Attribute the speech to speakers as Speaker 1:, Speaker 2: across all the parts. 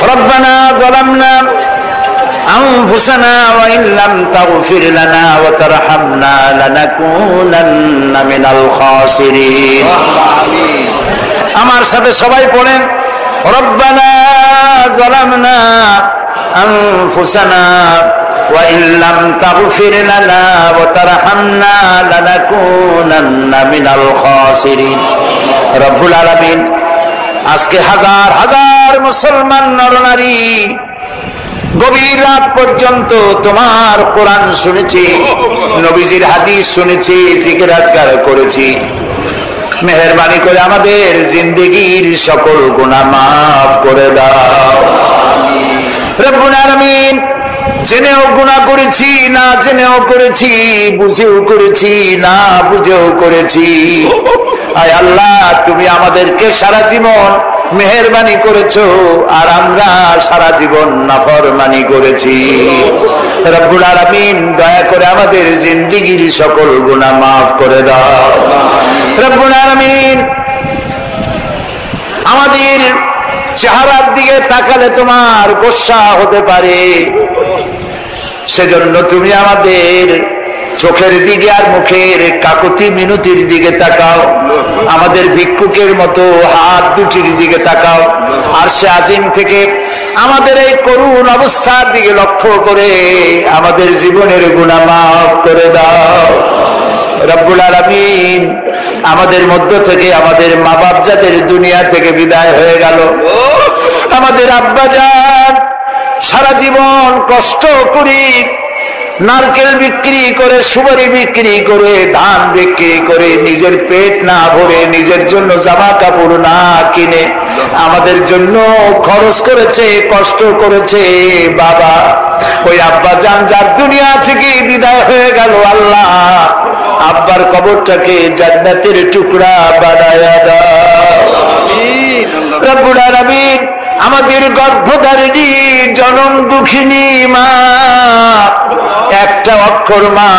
Speaker 1: রব্বানা যালামনা আনফুসানা ওয়া ইন লাম তাগফির লানা ওয়া তারহামনা লানাকুনান্না মিনাল খাসিরিন। আমার সাথে সবাই পড়েন, রব্বানা যালামনা আনফুসানা ওয়া ইন লাম তাগফির লানা ওয়া তারহামনা লানাকুনান্না মিনাল খাসিরিন। রব্বুল আলামিন, আজকে হাজার হাজার মুসলমান নরনারী গভীর রাত পর্যন্ত তোমার কোরআন শুনেছি, নবীজির হাদিস শুনেছি, জিকির আজকার করেছি। মেহেরবানি করে আমাদের জিন্দেগীর সকল গুনাহ মাফ করে দাও রব্বুল আলামিন। জেনেও গুনাহ করেছি, না জেনেও করেছি, বুঝেও করেছি, না বুঝেও করেছি। আয় আল্লাহ, তুমি আমাদেরকে সারা জীবন মেহেরবানি করেছো, আর আমরা সারা জীবন নাফরমানি করেছি। রব্বুল আলামিন, দয়া করে আমাদের জিন্দেগীর সকল গুনাহ মাফ করে দাও রব্বুল আলামিন। আমাদের চেহারার দিকে তাকালে তোমার গোসা হতে পারে, সেজন্য তুমি আমাদের চোখের দিকে আর মুখের কাকুতি মিনতির দিকে তাকাও। আমাদের ভিক্ষুকের মতো হাত দুটির দিকে তাকাও। আর সে আজিম থেকে আমাদের এই করুণ অবস্থার দিকে লক্ষ্য করে আমাদের জীবনের গুনাহ মাফ করে দাও রব্বুল আলামিন। আমাদের মধ্য থেকে আমাদের মা বাপ যাদের দুনিয়া থেকে বিদায় হয়ে গেল, আমাদের আব্বাজান সারা জীবন কষ্ট করি নারকেল বিক্রি করে, সুপারি বিক্রি করে, ধান বিক্রি করে, নিজের পেট না ভরে, নিজের জন্য জামা কাপড় না কিনে আমাদের জন্য খরচ করেছে, কষ্ট করেছে। বাবা, ওই আব্বা জান যার দুনিয়া থেকে বিদায় হয়ে গেল, আল্লাহ আব্বার কবরটাকে জান্নাতের টুকরা বানায়া দাও রব্বুল আলামিন। আমাদের গর্ভধারিণী জনম দুঃখিনী মা, একটা অক্ষর মা,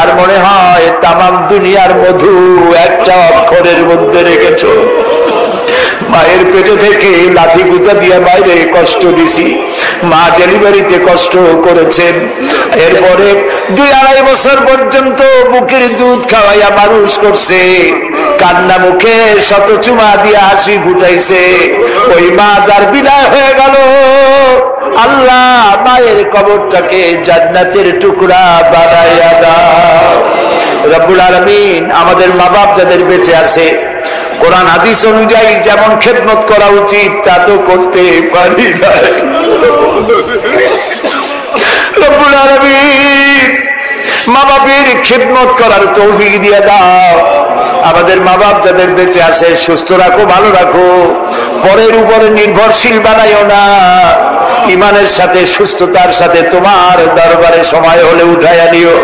Speaker 1: আর মনে হয় তামাম দুনিয়ার মধু একটা অক্ষরের মধ্যে রেখেছো। মায়ের পেটে থেকে লাঠি গুতা দিয়ে বাইরে কষ্ট দিছি, মা ডেলিভারিতে কষ্ট করেছেন, এরপরে 2-2.5 বছর পর্যন্ত বুকের দুধ খাওয়াইয়া মানুষ করছে, কান্না মুখে শত চুমা দিয়ে হাসি ফুটাইছে। ওই মা যার বিদায় হয়ে গেল, আল্লাহ মায়ের কবরটাকে জান্নাতের টুকরা বানাইয়া দাও রব্বুল আলামিন। আমাদের মা বাপ যাদের বেঁচে আছে, কোরআন হাদিস অনুযায়ী যেমন খেদমত করা উচিত তা তো করতে পারি না রব্বুল আলামিন। মা বাপের খেদমত করার তৌফিক দিয়ে দাও। আমাদের মা বাপ যাদের বেঁচে আছে, সুস্থ রাখো, ভালো রাখো, পরের উপরে নির্ভরশীল বানাইও না। ইমানের সাথে, সুস্থতার সাথে তোমার দরবারে সময় হলে উঠাইয়া নিও।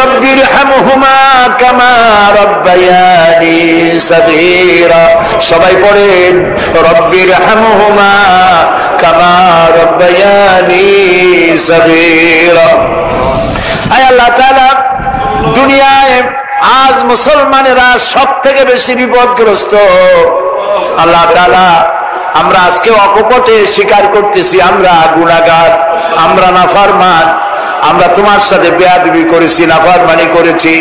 Speaker 1: রব্বির হামহুমা কামা রব্বায়ানি সগীরা। সবাই পড়েন, রব্বির হামহুমা কামা রব্বায়ানি সগীরা। আয় আল্লাহ তাআলা, দুনিয়ায় আজ মুসলমানেরা সব থেকে বেশি বিপদগ্রস্ত। আল্লাহ তাআলা, আমরা আজকে অকপটে স্বীকার করতেছি আমরা গুনাহগার, আমরা নাফরমান, আমরা তোমার সাথে বেয়াদবি করেছি, নাফরমানি করেছি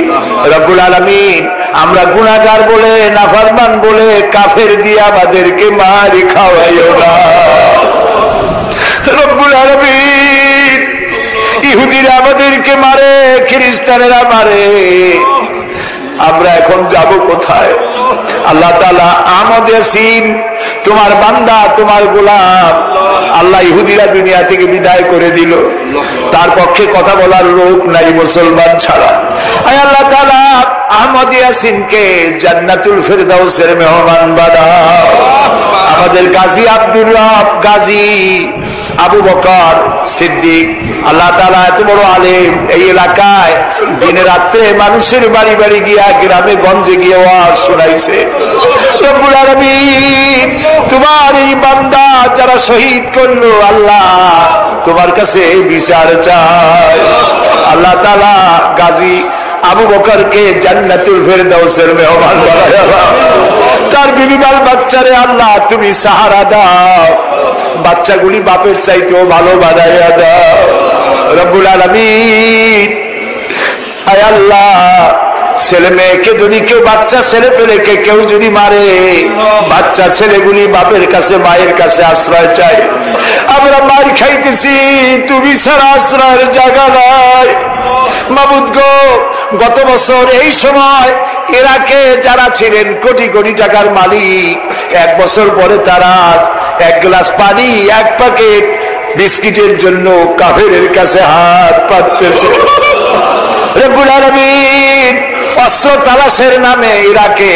Speaker 1: রব্বুল আলামিন। আমরা গুনাহগার বলে, নাফরমান বলে, কাফের দিয়ে আমাদেরকে মারি খাওয়াইও না রব্বুল আলামিন। ইহুদিরা আমাদেরকে মারে, খ্রিস্টানেরা মারে, আমরা এখন যাব কোথায়? আল্লাহ তাআলা আমাদের তোমার বান্দা, তোমার গোলাম। আল্লাহ ইহুদিরা দুনিয়া থেকে বিদায় করে দিল, তার পক্ষে কথা বলার লোক নাই মুসলমান ছাড়া। আয় আল্লাহ তাআলা, আহমদ ইয়াসিনকে জান্নাতুল ফেরদাউসের মেহমান বানাও। আমাদের গাজী আব্দুর রব, গাজী আবু বকর সিদ্দিক, আল্লাহ তাআলা এত বড় আলেম, এই এলাকায় দিনে রাত্রে মানুষের বাড়ি বাড়ি গিয়া, গ্রামে গঞ্জে গিয়ে ওয়াজ শোনাইছে রব্বুল আলামিন। তোমার এই বান্দা যারা শহীদ করলো, আল্লাহ তোমার কাছে বিচার চাই। আল্লাহ তাআলা গাজী আবু বকরকে জান্নাতুল ফেরদাউসের মেহমান বানায়া, তার বিবি বাল বাচ্চারে আল্লাহ তুমি সাহারা দাও। বাচ্চাগুলি বাপের চাইতেও ভালো বানাইয়া দাও রব্বুল আলামিন। আয় আল্লাহ, ছেলে মেয়েকে যদি কেউ, বাচ্চা ছেলে পেলেকে কেউ যদি মারে, বাচ্চা ছেলেগুলি বাপের কাছে মায়ের কাছে আশ্রয় চায়। আমরা মার খাইতেছি, তুমি ছাড়া আশ্রয়ের জায়গা নাই। মাবুদ গো, গত বছর এই সময় ইরাকে যারা ছিলেন কোটি কোটি টাকার মালিক, এক বছর পরে তারা এক গ্লাস পানি, এক প্যাকেট বিস্কিটের জন্য কাফেরের কাছে হাত পাততেছে। রব্বুল আলামিন, অস্ত্র তালাশের নামে ইরাকে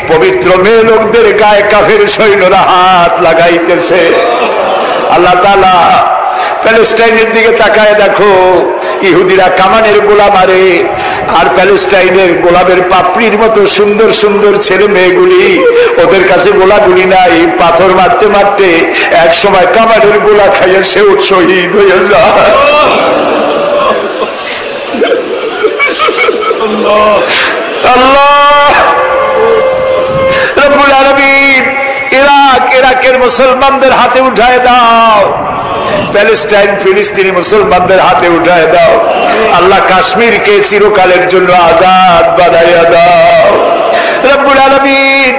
Speaker 1: পবিত্র মেয়ে লোকদের গায়ে কাফের সৈন্যরা হাত লাগাইতেছে। আল্লাহ তাআলা প্যালেস্টাইনের দিকে তাকায় দেখো, ইহুদিরা কামানের গোলা মারে, আর প্যালেস্টাইনের গোলাপের পাপড়ির মতো সুন্দর সুন্দর ছেলে মেয়েগুলি, ওদের কাছে গোলাগুলি নাই, পাথর মারতে মারতে এক সময় কামানের গোলা খাইয়ে সেও শহীদ হয়ে যায়। আল্লাহ রব্বুল আলামিন, ইরাকের মুসলমানদের হাতে উঠায় দাও, প্যালেস্টাইন ফিলিস্তিনি মুসলমানদের হাতে উঠায় দাও। আল্লাহ কাশ্মীরকে চিরকালের জন্য আজাদ বানাইয়া দাও রব্বুল আলামিন।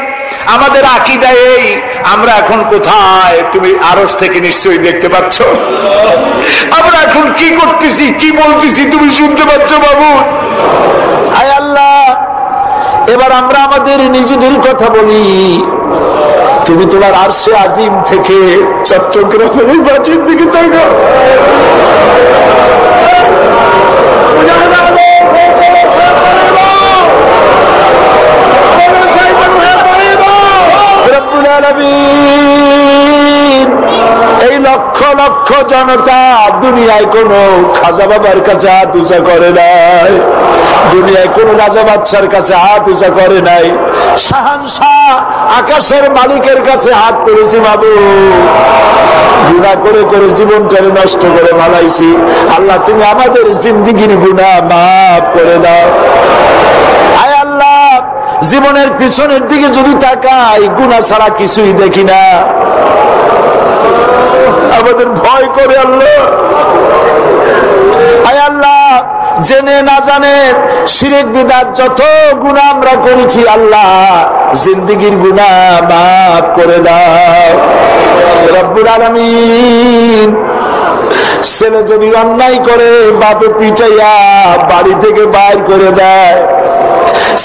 Speaker 1: আমাদের আকীদা এই, আমরা এখন কোথায় তুমি আরশ থেকে নিশ্চয়ই দেখতে পাচ্ছ। আমরা এখন কি করতেছি, কি বলতেছি তুমি শুনতে পাচ্ছ বাবু। আয় আল্লাহ, এবার আমরা আমাদের নিজেদের কথা বলি। তুমি তোমার আরশে আজিম থেকে চট্টগ্রামের বাটির দিকে তাকাও। রব্বুল আলামিন, এই লক্ষ লক্ষ জনতা দুনিয়ায় কোন খাজা বাবার কাছে হাত উঁচা করে নাই, দুনিয়ায় কোন রাজা বাদশার কাছে হাত উঁচা করে নাই, শাহানশাহ আকাশের মালিকের কাছে হাত করেছি বাবু। গুনাহ করে করে জীবনটারে নষ্ট করে মালাইছি। আল্লাহ, তুমি আমাদের জিন্দেগির গুনাহ মাফ করে দাও। আয় আল্লাহ, জীবনের পিছনের দিকে যদি তাকাই, গুনাহ ছাড়া কিছুই দেখি না, আমাদের ভয় করে আল্লাহ। আয় আল্লাহ, জেনে না জানে শিরক বিদআত যত গুনাহ আমরা করেছি, আল্লাহ জিন্দেগির গুনাহ মাফ করে দাও রব্বুল আলামিন। ছেলে যদি অন্যায় করে, বাপে পিটাইয়া বাড়ি থেকে বাইর করে দেয়।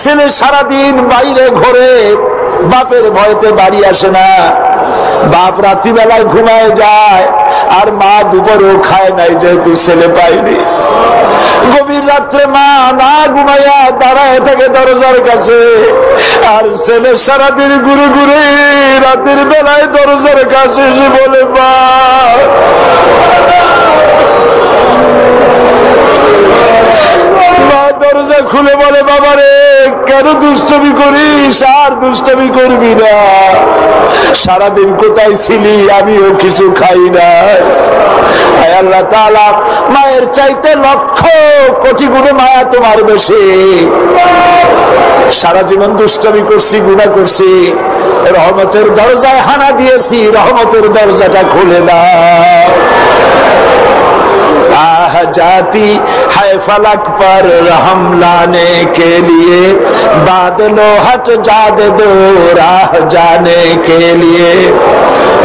Speaker 1: ছেলে সারাদিন বাইরে ঘোরে, বাপের ভয়তে বাড়ি আসে না। বাপ রাত্রিবেলায় ঘুমায় যায়, আর মা দুপুরেও খায় নাই, যেহেতু ছেলে পায়নি। গভীর রাত্রে মা না ঘুমাইয়া দাঁড়ায় থাকে দরজার কাছে, আর ছেলে সারাদিন ঘুরে ঘুরে রাতের বেলায় দরজার কাছে এসে বলে, মা দরজা খুলে বলে, বাবারে কেন দুষ্টমি করিস? আর দুষ্টমি করবি না, সারাদিন কোথায় ছিলি? আমিও কিছু খাই না। আল্লাহ তাআলা, মায়ের চাইতে লক্ষ কোটি গুণে মায়া তোমার বেশি। সারা জীবন দুষ্টমি করছি, গুনাহ করছি, রহমতের দরজায় হানা দিয়েছি, রহমতের দরজাটা খুলে দাও। जाती है फलक पर रहम लाने के लिए, बादलों हट जाने दो राह जाने के लिए।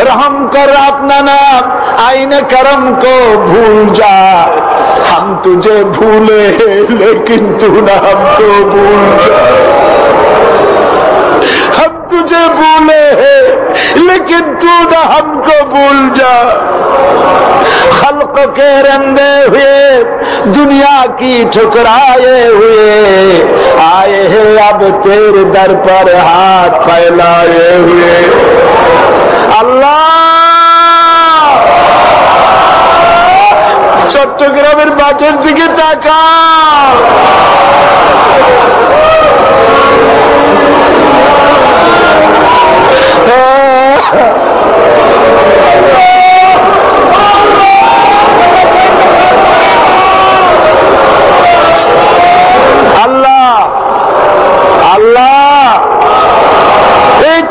Speaker 1: रहम कर अपना नाम आईने करम को भूल जा, हम तुझे भूले लेकिन तू ना हमको भूल जा। हम तुझे भूले लेकिन तू ना हमको भूल जा। खल्क के रंगे हुए दुनिया की ठुकराए हुए, आए हैं अब तेरे दर पर हाथ फैलाए हुए। अल्लाह, চট্টগ্রামের বাটের দিকে তাকাও।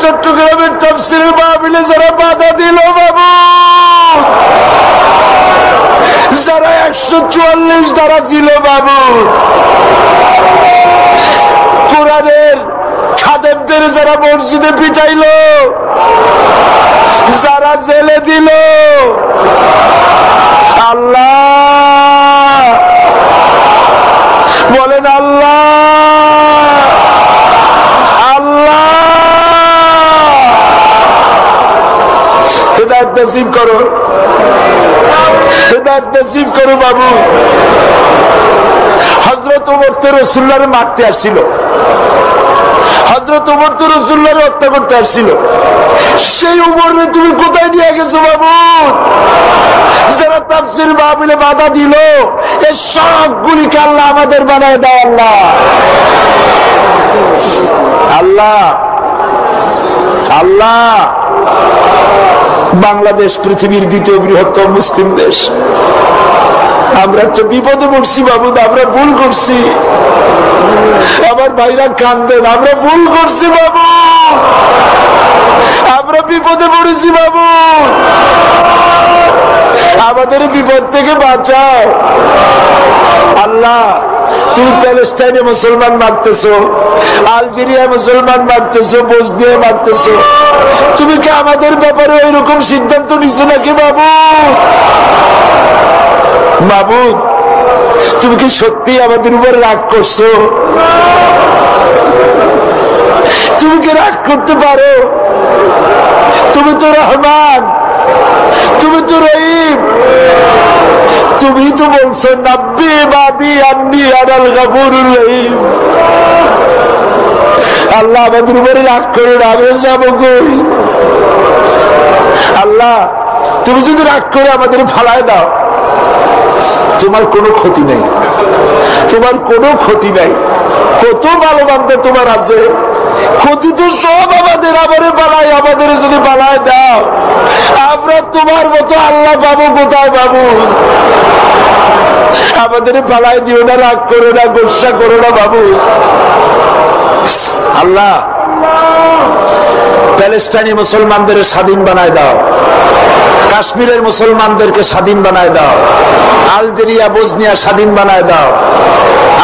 Speaker 1: চট্টগ্রামের তাফসীরের মাহফিলে যারা বাধা দিল বাবু, 144 ধারা ছিল বাবু। কোরআনের খাদেমদের যারা মসজিদে পিটাইলো, যারা জেলে দিল, আল্লাহ বলেন আল্লাহ আল্লাহ হেদায়েত নসিব করো, হেদায়েত নসিব করো বাবু। হযরত ওমর তো রাসূলুল্লাহকে মারতে আসছিল, হযরত ওমর তো রাসূলুল্লাহকে হত্যা করতে আসছিল। সেই ওমরকে তুমি কোথায় নিয়ে গেছো বাবু? যারা তাফসীর মাহফিলে বাধা দিল, এই সবগুলিকে আল্লাহ আমাদের বানায় দাও আল্লাহ। আল্লাহ আল্লাহ বাংলাদেশ পৃথিবীর দ্বিতীয় বৃহত্তম মুসলিম দেশ। আমরা একটা বিপদে পড়ছি বাবু, আমরা ভুল করছি। আমার ভাইরা কান্দেন, আমরা ভুল করছি বাবু, আমরা বিপদে পড়েছি বাবু, আমাদের বিপদ থেকে বাঁচাও আল্লাহ। তুমি প্যালেস্টাইনে মুসলমান মারতেছো, আলজেরিয়া মুসলমান মারতেছো, বসনিয়া মারতেছো, তুমি কি আমাদের ব্যাপারে ওই রকম সিদ্ধান্ত নিছো নাকি বাবু? বাবু তুমি কি সত্যি আমাদের উপর রাগ করছো? তুমি কি রাগ করতে পারো? তুমি তো রহমান, তুমি তো রহিম, তুমি তো বলছো নাব্বি বাদি আন্নি আনাল গফুরুর রহিম। আল্লাহ আমাদের উপরে রাগ করে না, আমি যাবো কই? আল্লাহ তুমি যদি রাগ করে আমাদের ফালায় দাও, তোমার কোনো ক্ষতি নেই, তোমার কোনো ক্ষতি নাই। কত ভালো বান্দা তোমার আছে, ক্ষতি তো সব আমাদের। আমাদের যদি পালায় দাও, আমরা তোমার মতো আল্লাহ পাবো কোথায় বাবু? আমাদের পালায় দিও না, রাগ করো না, গোসা করো না বাবু। আল্লাহ প্যালেস্টাইনি মুসলমানদের স্বাধীন বানায় দাও, কাশ্মীরের মুসলমানদেরকে স্বাধীন বানায় দাও, আলজেরিয়া বসনিয়া স্বাধীন বানায় দাও।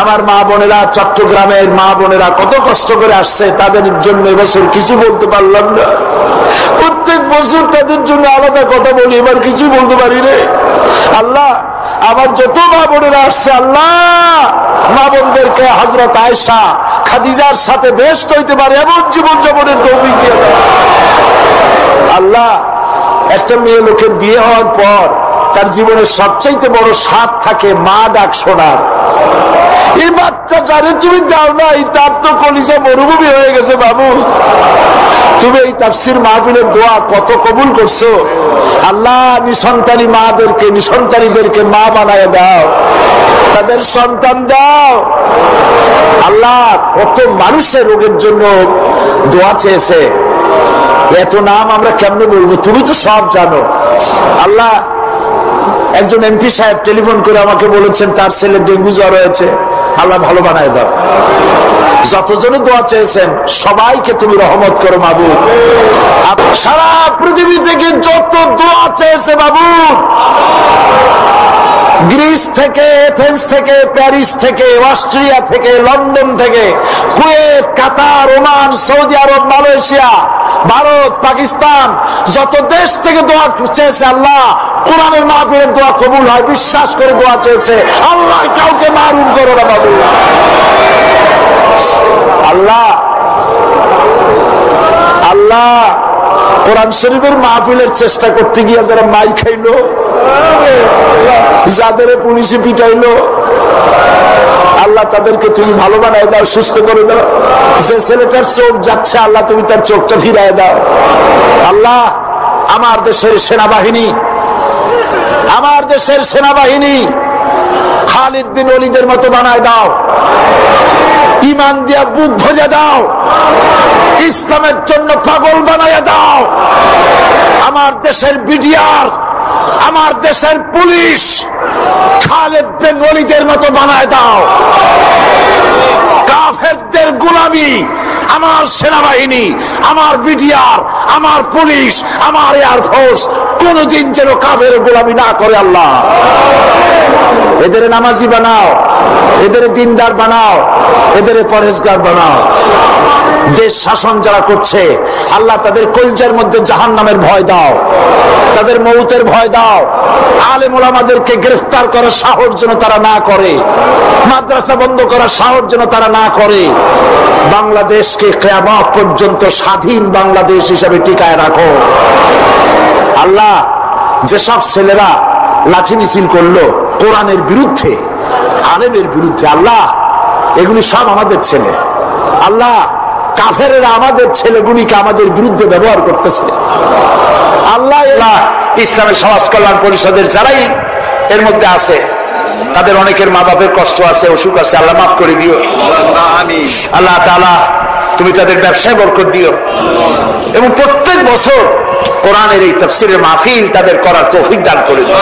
Speaker 1: আমার মা বোনেরা, চট্টগ্রামের মা বোনেরা কত কষ্ট করে আসছে, তাদের জন্য এবছর কিছু বলতে পারলাম না। প্রত্যেক বছর তাদের জন্য আলাদা কথা বলি, এবার কিছু বলতে পারি রে আল্লাহ। আমার যত মা বোনেরা আসছে আল্লাহ, মা বোনদেরকে হযরত আয়েশা খাদিজার সাথে বেহেশত হইতে পারে এমন জীবন যাপনের তৌফিক দিয়ে দাও আল্লাহ। একটা মেয়ে লোকের বিয়ে হওয়ার পর তার জীবনের সবচাইতে বড় স্বাদ থাকে মা ডাক শোনার। এই বাচ্চা যারে তুমি দাও নাই, তার তো কলিজা মরুভূমি হয়ে গেছে বাবু। তুমি এই তাফসীর মাহফিলের দোয়া কত কবুল করছো আল্লাহ। নিঃসন্তানী মাদেরকে, নিঃসন্তানীদেরকে মা বানায় দাও, তাদের সন্তান দাও আল্লাহ। কত মানুষের রোগের জন্য দোয়া চেয়েছে, এত নাম আমরা কেমনে বলবো, তুমি তো সব জানো আল্লাহ। একজন এমপি সাহেব টেলিফোন করে আমাকে বলেছেন তার ছেলে ডেঙ্গু জ্বর হয়েছে, আল্লাহ ভালো বানায় দাও। যতজনে দোয়া চেয়েছেন সবাইকে তুমি রহমত করো মাবুদ। সারা পৃথিবী থেকে যত দোয়া চেয়েছে মাবুদ, গ্রিস থেকে, এথেন্স থেকে, প্যারিস থেকে, অস্ট্রিয়া থেকে, লন্ডন থেকে, কুয়েত, কাতার, ওমান, সৌদি আরব, মালয়েশিয়া, ভারত, পাকিস্তান, যত দেশ থেকে দোয়া চেয়েছে আল্লাহ, কোরআনের মাহফিলের দোয়া কবুল হয় বিশ্বাস করে দোয়া চেয়েছে আল্লাহ। কাউকে মারুম করো না বাবু আল্লাহ। আল্লাহ কোরআন শরীফের মাহফিলের চেষ্টা করতে গিয়ে যারা মাই খাইলো, যাদের পুলিশে পিটাইলো আল্লাহ, তাদেরকে তুমি ভালো বানায় দাও, সুস্থ করে দাও। যে ছেলেটার চোখ যাচ্ছে আল্লাহ, তুমি তার চোখটা ফিরায় দাও আল্লাহ। আমার দেশের সেনাবাহিনী, আমার দেশের সেনাবাহিনী খালিদ বিন ওলীদের মতো বানায় দাও, ঈমান দিয়া বুক ভরে দাও, ইসলামের জন্য পাগল বানায় দাও। আমার দেশের বিডিআর, আমার দেশের পুলিশ খালিদ বিন ওলীদের মতো বানায় দাও। কাফেরদের গোলামি আমার সেনাবাহিনী, আমার বিডিআর, আমার পুলিশ, আমার এয়ারফোর্স কোনদিন যেন কাফের গোলামি না করে আল্লাহ। এদের নামাজি বানাও, এদের দিনদার বানাও, এদের পরেজগার বানাও। দেশ শাসন যারা করছে আল্লাহ তাদের কলজার মধ্যে জাহান্নামের ভয় দাও, তাদের মৌতের ভয় দাও। আলেম ওলামাদেরকে গ্রেফতার করার সাহস যেন তারা না করে, মাদ্রাসা বন্ধ করার সাহস যেন তারা না করে। বাংলাদেশকে কিয়ামত পর্যন্ত স্বাধীন বাংলাদেশ হিসাবে টিকায় রাখো আল্লাহ। যেসব ছেলেরা লাঠি মিছিল করলো কোরআনের বিরুদ্ধে, আলেমের বিরুদ্ধে, আল্লাহ এগুলি সব আমাদের ছেলে। আল্লাহ কাফেরেরা আমাদের ছেলেগুলিকে আমাদের বিরুদ্ধে ব্যবহার করতেছে আল্লাহ। ইসলামের সমাজ কল্যাণ পরিষদের যারাই এর মধ্যে আছে তাদের অনেকের মা বাপের কষ্ট আছে, অসুখ আছে, আল্লাহ মাফ করে দিও আল্লাহ তাআলা। তুমি তাদের ব্যবসায় বরকত দিও এবং প্রত্যেক বছর কোরআনের এই তাফসীরের মাহফিল তাদের করার তৌফিক দান করে দিও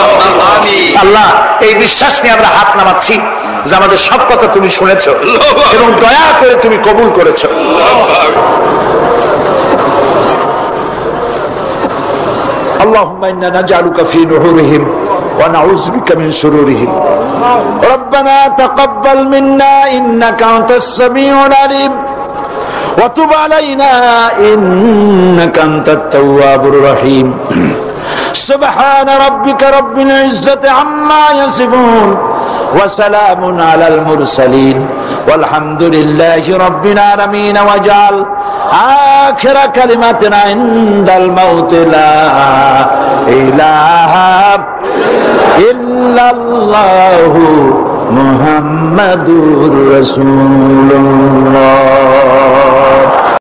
Speaker 1: আল্লাহ। এই বিশ্বাস নিয়ে আমরা হাত নামাচ্ছি যে আমাদের সব কথা তুমি শুনেছো এবং দয়া করে তুমি কবুল করেছো। اللهم إنا نجعلك في نحورهم ونعوذ بك من شرورهم ربنا تقبل منا إنك أنت السميع العليم وتب علينا إنك أنت التواب الرحيم سبحان ربك رب العزة عما يصفون وسلام على المرسلين والحمد لله رب العالمين واجعل آخر كلمتنا عند الموت لا إله إلا الله محمد رسول الله